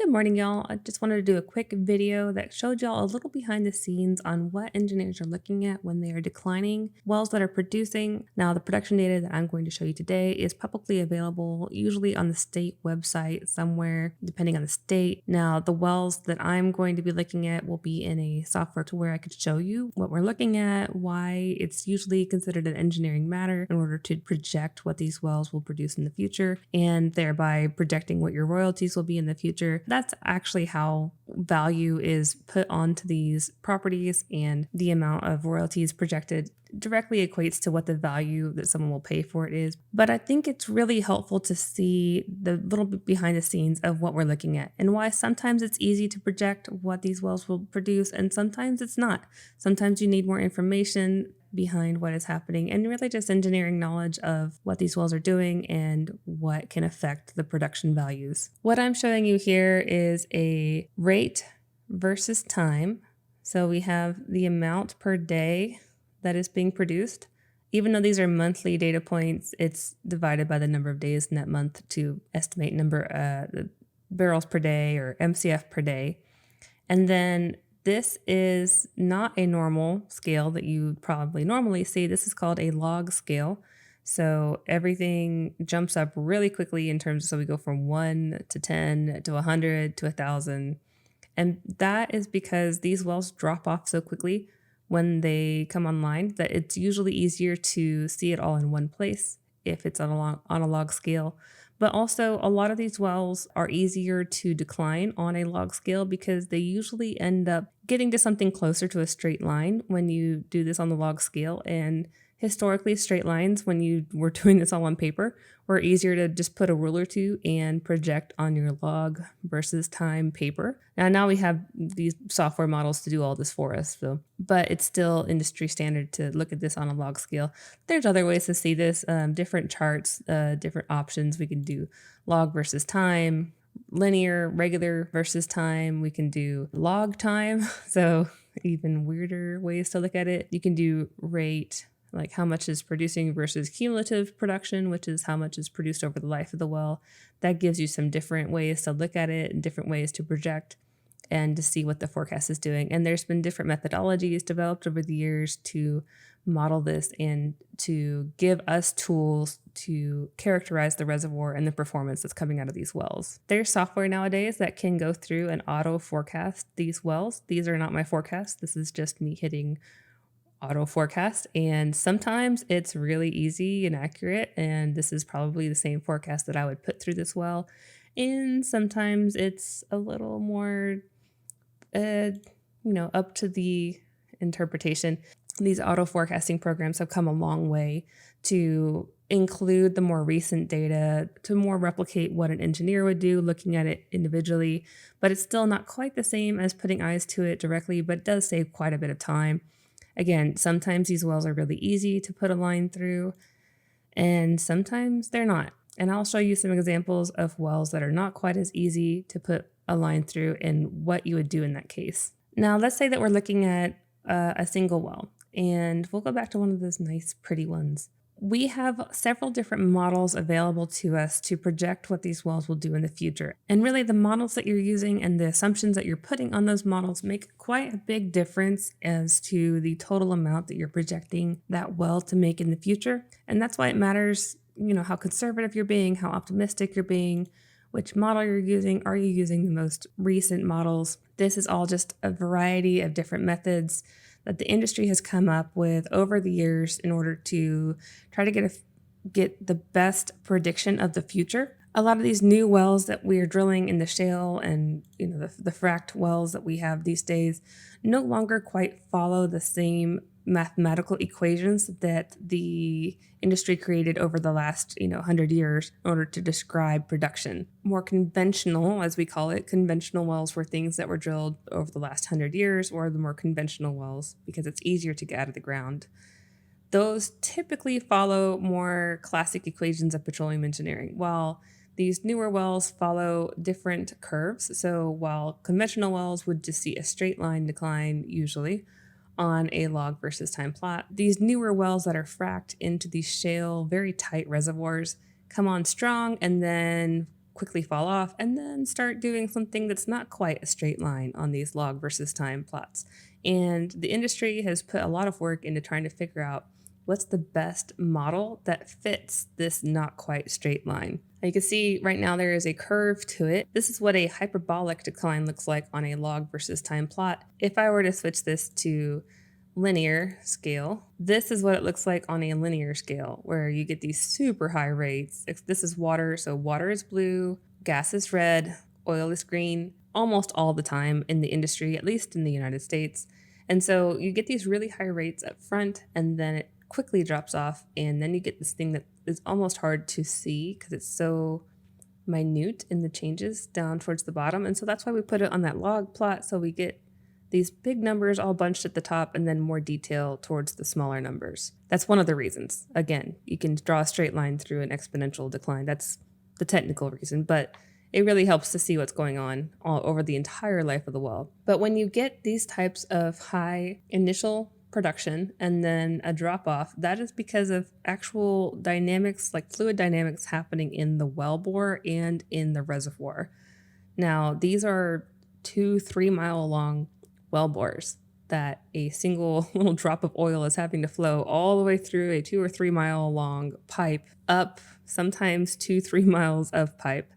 Good morning, y'all. I just wanted to do a quick video that showed y'all a little behind the scenes on what engineers are looking at when they are declining wells that are producing. Now, the production data that I'm going to show you today is publicly available, usually on the state website somewhere, depending on the state. Now, the wells that I'm going to be looking at will be in a software to where I could show you what we're looking at, why it's usually considered an engineering matter in order to project what these wells will produce in the future, and thereby projecting what your royalties will be in the future. That's actually how value is put onto these properties, and the amount of royalties projected directly equates to what the value that someone will pay for it is. But I think it's really helpful to see the little bit behind the scenes of what we're looking at and why sometimes it's easy to project what these wells will produce and sometimes it's not. Sometimes you need more information behind what is happening and really just engineering knowledge of what these wells are doing and what can affect the production values. What I'm showing you here is a rate versus time. So we have the amount per day that is being produced. Even though these are monthly data points, it's divided by the number of days in that month to estimate the barrels per day or MCF per day. And then this is not a normal scale that you probably normally see. This is called a log scale. So everything jumps up really quickly in terms of, so we go from 1 to 10 to 100 to 1,000. And that is because these wells drop off so quickly when they come online that it's usually easier to see it all in one place if it's on a log scale. But also, a lot of these wells are easier to decline on a log scale because they usually end up getting to something closer to a straight line when you do this on the log scale. And historically, straight lines, when you were doing this all on paper, were easier to just put a ruler to and project on your log versus time paper. Now we have these software models to do all this for us, but it's still industry standard to look at this on a log scale. There's other ways to see this, different charts, different options. We can do log versus time, linear, regular versus time. We can do log time, so even weirder ways to look at it. You can do rate, like how much is producing versus cumulative production, which is how much is produced over the life of the well. That gives you some different ways to look at it and different ways to project and to see what the forecast is doing. And there's been different methodologies developed over the years to model this and to give us tools to characterize the reservoir and the performance that's coming out of these wells. There's software nowadays that can go through and auto forecast these wells. These are not my forecasts. This is just me hitting auto forecast, and sometimes it's really easy and accurate, and this is probably the same forecast that I would put through this well. And sometimes it's a little more up to the interpretation. These auto forecasting programs have come a long way to include the more recent data to more replicate what an engineer would do looking at it individually, but it's still not quite the same as putting eyes to it directly, but it does save quite a bit of time. Again, sometimes these wells are really easy to put a line through, and sometimes they're not. And I'll show you some examples of wells that are not quite as easy to put a line through and what you would do in that case. Now, let's say that we're looking at a single well, and we'll go back to one of those nice, pretty ones. We have several different models available to us to project what these wells will do in the future. And really, the models that you're using and the assumptions that you're putting on those models make quite a big difference as to the total amount that you're projecting that well to make in the future. And that's why it matters, how conservative you're being, how optimistic you're being, which model you're using. Are you using the most recent models? This is all just a variety of different methods that the industry has come up with over the years in order to try to get the best prediction of the future. A lot of these new wells that we are drilling in the shale and the fracked wells that we have these days no longer quite follow the same mathematical equations that the industry created over the last 100 years in order to describe production. More conventional, as we call it, conventional wells were things that were drilled over the last 100 years, or the more conventional wells because it's easier to get out of the ground. Those typically follow more classic equations of petroleum engineering, while these newer wells follow different curves. So while conventional wells would just see a straight line decline usually on a log versus time plot, these newer wells that are fracked into these shale, very tight reservoirs come on strong and then quickly fall off and then start doing something that's not quite a straight line on these log versus time plots. And the industry has put a lot of work into trying to figure out what's the best model that fits this not quite straight line. You can see right now there is a curve to it. This is what a hyperbolic decline looks like on a log versus time plot. If I were to switch this to linear scale, this is what it looks like on a linear scale, where you get these super high rates. This is water, so water is blue, gas is red, oil is green, almost all the time in the industry, at least in the United States. And so you get these really high rates up front, and then it quickly drops off, and then you get this thing that is almost hard to see because it's so minute in the changes down towards the bottom. And so that's why we put it on that log plot, so we get these big numbers all bunched at the top and then more detail towards the smaller numbers. That's one of the reasons. Again, you can draw a straight line through an exponential decline. That's the technical reason, but it really helps to see what's going on all over the entire life of the well. But when you get these types of high initial production and then a drop off, that is because of actual dynamics, like fluid dynamics, happening in the wellbore and in the reservoir. Now, these are 2-3 mile long well bores that a single little drop of oil is having to flow all the way through a 2 or 3 mile long pipe, up sometimes 2-3 miles of pipe,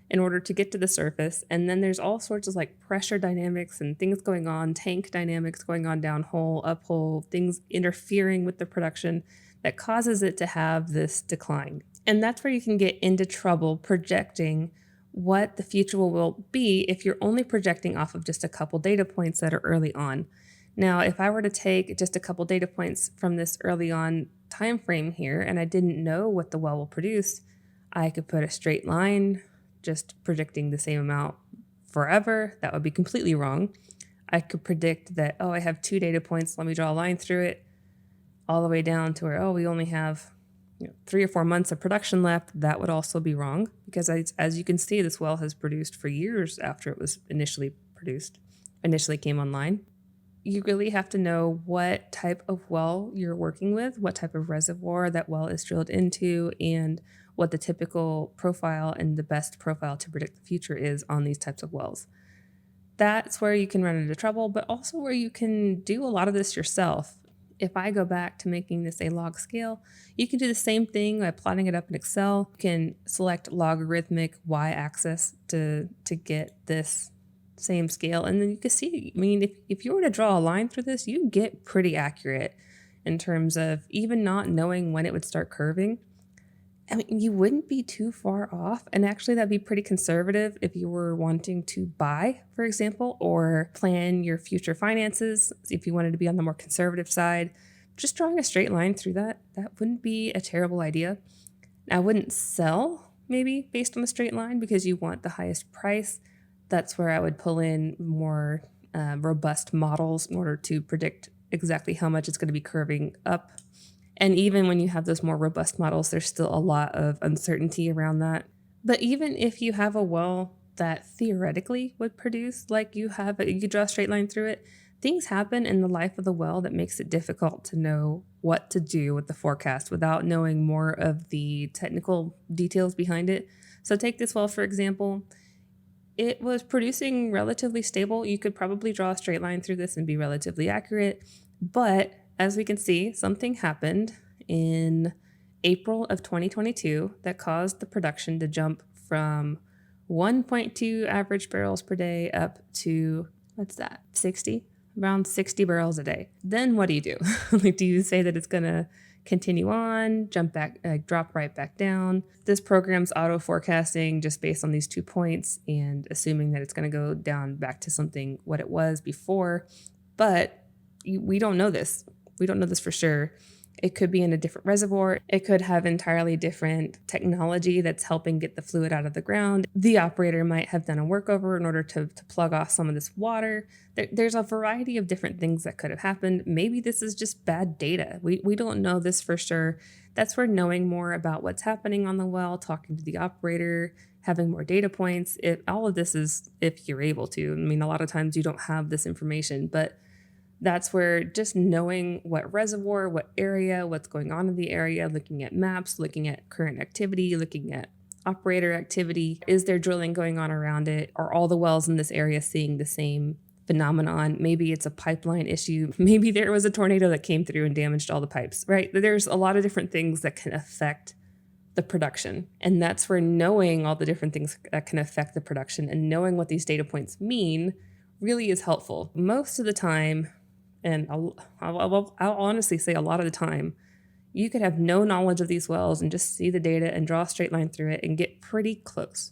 in order to get to the surface. And then there's all sorts of like pressure dynamics and things going on, tank dynamics going on downhole, uphole, things interfering with the production that causes it to have this decline. And that's where you can get into trouble projecting what the future will be if you're only projecting off of just a couple data points that are early on. Now, if I were to take just a couple data points from this early on time frame here, and I didn't know what the well will produce, I could put a straight line just predicting the same amount forever. That would be completely wrong. I could predict that, oh, I have 2 data points, let me draw a line through it, all the way down to where, oh, we only have 3 or 4 months of production left. That would also be wrong, because as you can see, this well has produced for years after it was initially came online. You really have to know what type of well you're working with, what type of reservoir that well is drilled into, and what the typical profile and the best profile to predict the future is on these types of wells. That's where you can run into trouble, but also where you can do a lot of this yourself. If I go back to making this a log scale, you can do the same thing by plotting it up in Excel. You can select logarithmic y-axis to get this same scale. And then you can see, I mean, if you were to draw a line through this, you get pretty accurate in terms of even not knowing when it would start curving. I mean, you wouldn't be too far off. And actually, that'd be pretty conservative if you were wanting to buy, for example, or plan your future finances. If you wanted to be on the more conservative side, just drawing a straight line through that wouldn't be a terrible idea. I wouldn't sell maybe based on a straight line because you want the highest price. That's where I would pull in more robust models in order to predict exactly how much it's going to be curving up. And even when you have those more robust models, there's still a lot of uncertainty around that. But even if you have a well that theoretically would produce, like you draw a straight line through it, things happen in the life of the well that makes it difficult to know what to do with the forecast without knowing more of the technical details behind it. So take this well, for example. It was producing relatively stable. You could probably draw a straight line through this and be relatively accurate. But as we can see, something happened in April of 2022 that caused the production to jump from 1.2 average barrels per day up to, 60? Around 60 barrels a day. Then what do you do? Like, do you say that it's going to continue on, jump back, drop right back down? This program's auto forecasting just based on these 2 points and assuming that it's going to go down back to something what it was before. But we don't know this. We don't know this for sure. It could be in a different reservoir. It could have entirely different technology that's helping get the fluid out of the ground. The operator might have done a workover in order to plug off some of this water. There's a variety of different things that could have happened. Maybe this is just bad data. We don't know this for sure. That's where knowing more about what's happening on the well, talking to the operator, having more data points, all of this is if you're able to. I mean, a lot of times you don't have this information, but that's where just knowing what reservoir, what area, what's going on in the area, looking at maps, looking at current activity, looking at operator activity? Is there drilling going on around it? Are all the wells in this area seeing the same phenomenon? Maybe it's a pipeline issue. Maybe there was a tornado that came through and damaged all the pipes, right? There's a lot of different things that can affect the production. And that's where knowing all the different things that can affect the production and knowing what these data points mean really is helpful. Most of the time, and I'll honestly say a lot of the time, you could have no knowledge of these wells and just see the data and draw a straight line through it and get pretty close.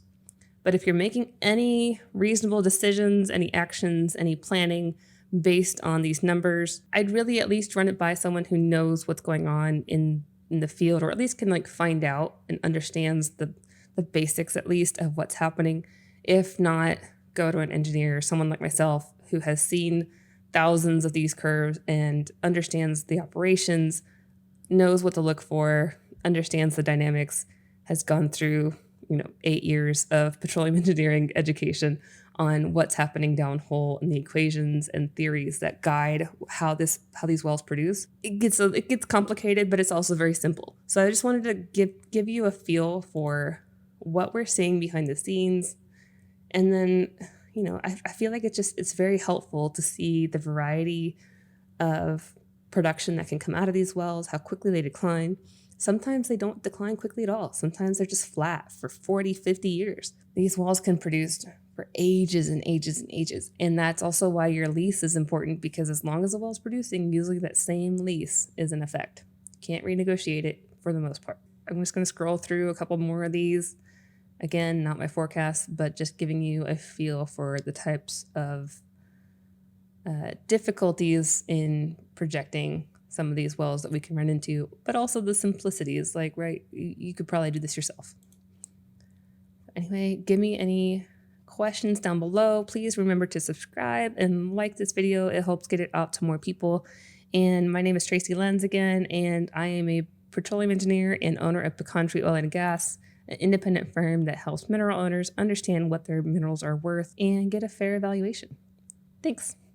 But if you're making any reasonable decisions, any actions, any planning based on these numbers, I'd really at least run it by someone who knows what's going on in the field, or at least can like find out and understands the basics at least of what's happening. If not, go to an engineer, someone like myself who has seen thousands of these curves and understands the operations, knows what to look for, understands the dynamics, has gone through 8 years of petroleum engineering education on what's happening downhole and the equations and theories that guide how these wells produce. It gets complicated, but it's also very simple. So I just wanted to give you a feel for what we're seeing behind the scenes. And then, I feel like it's very helpful to see the variety of production that can come out of these wells, how quickly they decline. Sometimes they don't decline quickly at all. Sometimes they're just flat for 40, 50 years. These wells can produce for ages and ages and ages. And that's also why your lease is important, because as long as the well's producing, usually that same lease is in effect. Can't renegotiate it for the most part. I'm just going to scroll through a couple more of these. Again, not my forecast, but just giving you a feel for the types of difficulties in projecting some of these wells that we can run into, but also the simplicities, like, right, you could probably do this yourself. Anyway, give me any questions down below. Please remember to subscribe and like this video. It helps get it out to more people. And my name is Tracy Lenz again, and I am a petroleum engineer and owner of PECAN Tree Oil Gas, an independent firm that helps mineral owners understand what their minerals are worth and get a fair evaluation. Thanks.